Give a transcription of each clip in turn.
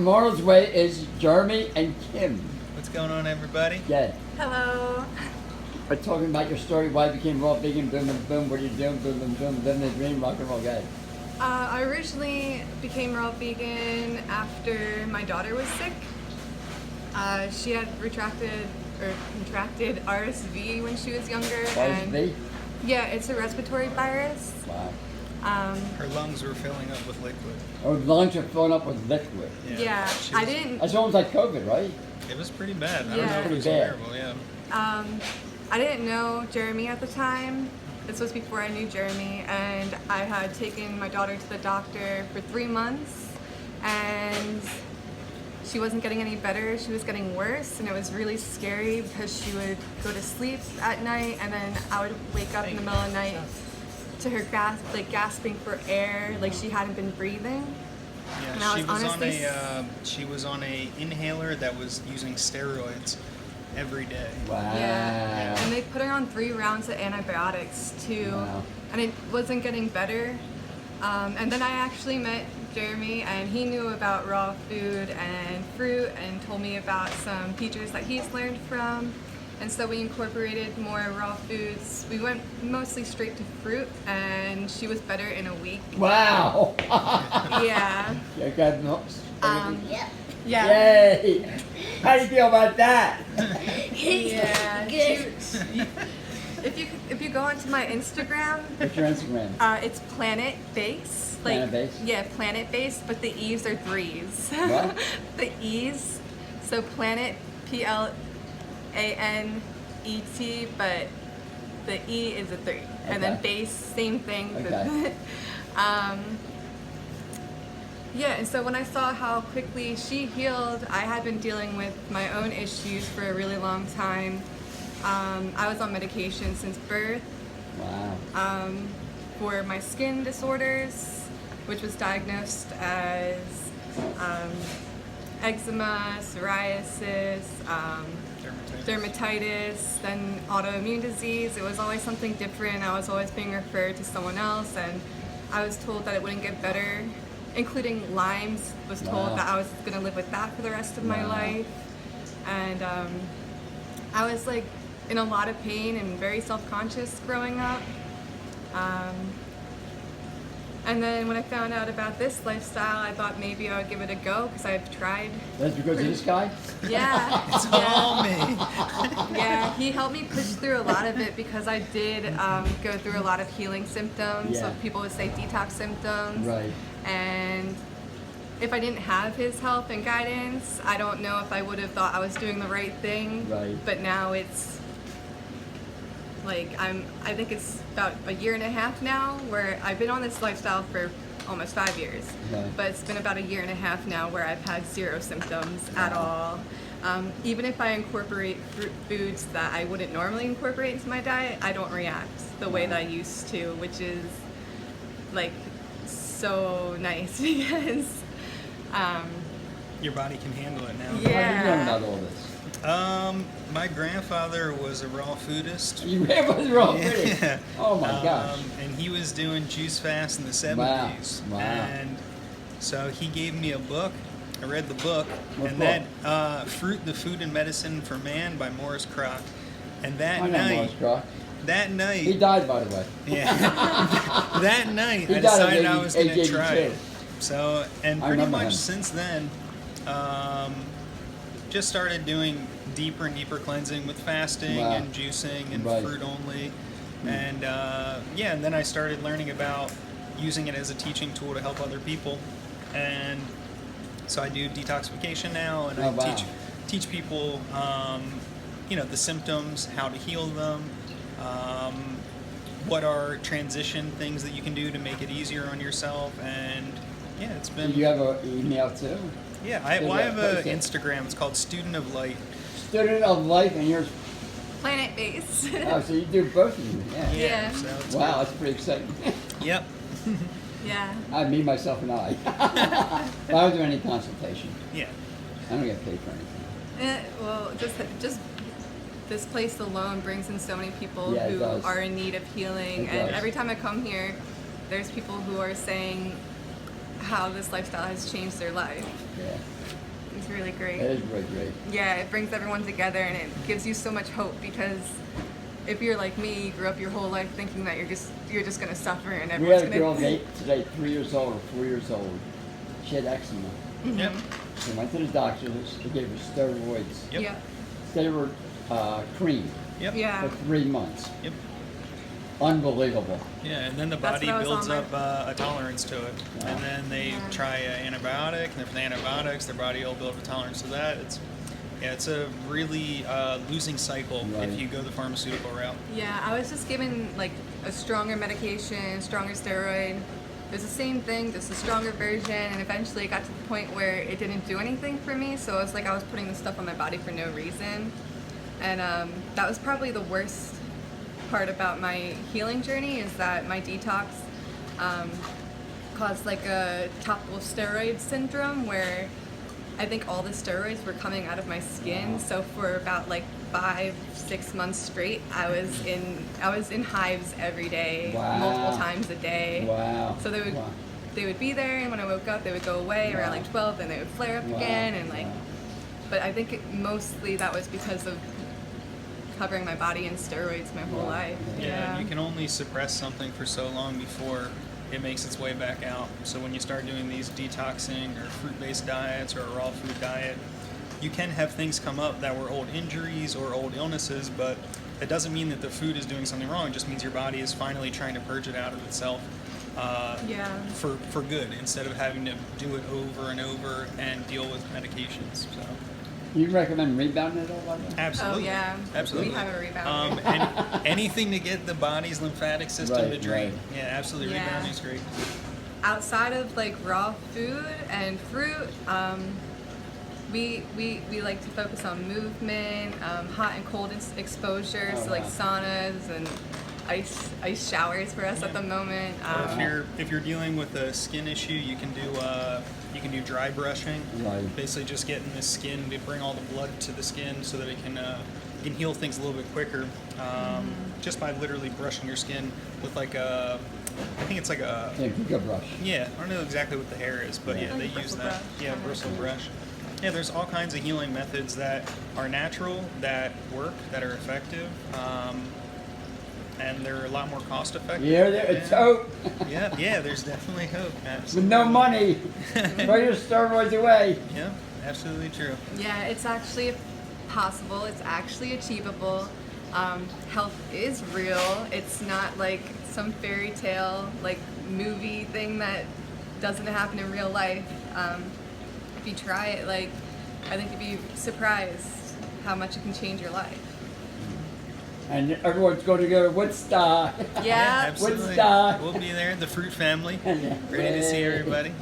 from Arnold's Way is Jeremy and Kim. What's going on, everybody? Yeah. Hello. We're talking about your story, why you became raw vegan, boom and boom, what are you doing, boom and boom, living the dream, rock and roll guy. I originally became raw vegan after my daughter was sick. She had contracted RSV when she was younger. RSV? Yeah, it's a respiratory virus. Wow. Her lungs were filling up with liquid. Oh, lungs are filling up with liquid. Yeah, I didn't. That's almost like COVID, right? It was pretty bad. I Yeah. don't know if it was terrible, yeah. I didn't know Jeremy at the time. This was before I knew Jeremy, and I had taken my daughter to the doctor for 3 months, and she wasn't getting any better. She was getting worse, and it was really scary because she would go to sleep at night, and then I would wake up in the middle of the night to her gasping for air, like she hadn't been breathing. Yeah, And I she was on a inhaler that was using steroids every day. Wow. Yeah, and they put her on 3 rounds of antibiotics too, Wow. and it wasn't getting better. And then I actually met Jeremy, and he knew about raw food and fruit, and told me about some teachers that he's learned from. And so we incorporated more raw foods. We went mostly straight to fruit, and she was better in a week. Wow. Yeah. You got nuts. Yeah. Yay. How do you feel about that? Yeah. If you go onto my Instagram, What's your Instagram? it's Planet Base. Planet Base? Yeah, Planet Base, but the E's are 3s. What? The E's. So Planet, PLANET, but the E is a 3. And then Okay. base, same thing. Okay. Yeah, and so when I saw how quickly she healed, I had been dealing with my own issues for a really long time. I was on medication since birth Wow. for my skin disorders, which was diagnosed as eczema, psoriasis, dermatitis, then autoimmune disease. It was always something different. I was always being referred to someone else, and I was told that it wouldn't get better, including Lyme's. Was told Wow. that I was going to live with that for the rest of my Wow. life. And I was like in a lot of pain and very self-conscious growing up. And then when I found out about this lifestyle, I thought maybe I would give it a go because I've tried. That's because of this guy? Yeah. It's all me. Yeah, he helped me push through a lot of it because I did go through a lot of healing symptoms. Yeah. So people would say detox symptoms. Right. And if I didn't have his help and guidance, I don't know if I would have thought I was doing the right thing. Right. But now it's like I think it's about a year and a half now where I've been on this lifestyle for almost 5 years. Okay. But it's been about a year and a half now where I've had 0 symptoms at all. Even if I incorporate foods that I wouldn't normally incorporate into my diet, I don't react the way that I used to, which is like so nice because Your body can handle it now. How do you Yeah. learn about all this? My grandfather was a raw foodist. You was wrong, Yeah. pretty. Oh my gosh. And he was doing juice fast in the 70s. Wow. And so he gave me a book. I read the book. What and book? then Fruit, the Food and Medicine for Man by Morris Kroc. And that I know night, Morris Kroc. that He night, died, by the way. yeah, that night He I died at decided I was going age to try 82. it. So, and I pretty remember much him. since then, just started doing deeper and deeper cleansing with fasting Wow. and juicing and Right. fruit only. And yeah, and then I started learning about using it as a teaching tool to help other people. And so I do detoxification now, and Oh, I wow. teach people, the symptoms, how to heal them, what are transition things that you can do to make it easier on yourself. And yeah, it's Do been you have an email too? yeah. I have Post an it. Instagram. It's called Student of Light. Student of Life, and yours. Planet Base. Oh, so you do both of them. Yeah. Yeah. So it's Wow, that's pretty exciting. Yep. Yeah. Me, myself, and I. I don't do any consultation. Yeah. I don't get paid for anything. Well, just this place alone brings in so many people Yeah, it who does. are in need of healing, It and does. every time I come here, there's people who are saying how this lifestyle has changed their life. Yeah. really great. It is really great. Yeah, it brings everyone together and it gives you so much hope because if you're like me, you grew up your whole life thinking that you're just gonna suffer and We had everyone's a girl gonna. today, 3 years old or 4 years old. She had eczema. Yep. She went to the doctor. They gave her steroids. Yep. Yeah. Steroid cream Yep. Yeah. for 3 months. Yep. Unbelievable. Yeah, and then the That's body what I was builds on up a tolerance to it, Yeah. and then they Yeah. try an antibiotic, and from the antibiotics, their body will build up a tolerance to that. It's a really losing cycle Right. if you go the pharmaceutical route. Yeah, I was just given like a stronger medication, stronger steroid. It was the same thing, just a stronger version, and eventually it got to the point where it didn't do anything for me. So it was like I was putting the stuff on my body for no reason, and that was probably the worst part about my healing journey is that my detox caused like a topical steroid syndrome where I think all the steroids were coming out of my skin. Wow. So for about like 5-6 months straight, I was in hives every day, Wow. multiple times a day. Wow. So Wow. they would be there, and when I woke up, they would go away around Wow. like 12, then they would flare up Wow. again, and like. Wow. But I think mostly that was because of covering my body in steroids my whole Wow. life. Yeah, you can only suppress something for so long before it makes its way back out. So when you start doing these detoxing or fruit-based diets or a raw food diet, you can have things come up that were old injuries or old illnesses, but it doesn't mean that the food is doing something wrong. It just means your body is finally trying to purge it out of itself Yeah. for good, instead of having to do it over and over and deal with medications. So. You recommend rebounding at all? By the way? Absolutely. Oh yeah. Absolutely. We have a rebounder. Anything to get the body's lymphatic system Right, to drain. right. Yeah, absolutely. Yeah. Rebounding is great. Outside of like raw food and fruit, we like to focus on movement, hot and cold exposure, Oh, so like wow. saunas and ice showers for us at the moment. Or if you're dealing with a skin issue, you can do dry brushing. Right. Basically, just getting the skin to bring all the blood to the skin so that it can heal things a little bit quicker. Just by literally brushing your skin with like a, I think it's like a. Yeah, good brush. Yeah, I don't know exactly what the hair is, but yeah, Like they a use bristle that. brush. Yeah, bristle brush. Yeah, there's all kinds of healing methods that are natural, that work, that are effective, and they're a lot more cost effective. Yeah, it's hope. Yeah, there's definitely hope. With Absolutely. no money. Throw your steroids away. Yeah, absolutely true. Yeah, it's actually possible. It's actually achievable. Health is real. It's not like some fairy tale, like movie thing that doesn't happen in real life. If you try it, like I think you'd be surprised how much it can change your life. And everyone's going to go to Woodstock. Yeah, absolutely. Woodstock. We'll be there, the fruit family, Yeah. ready to see everybody.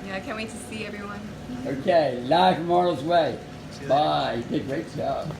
yeah, I can't wait to see everyone. Okay, live from Arnold's Way. See you later. Bye. You did a great job.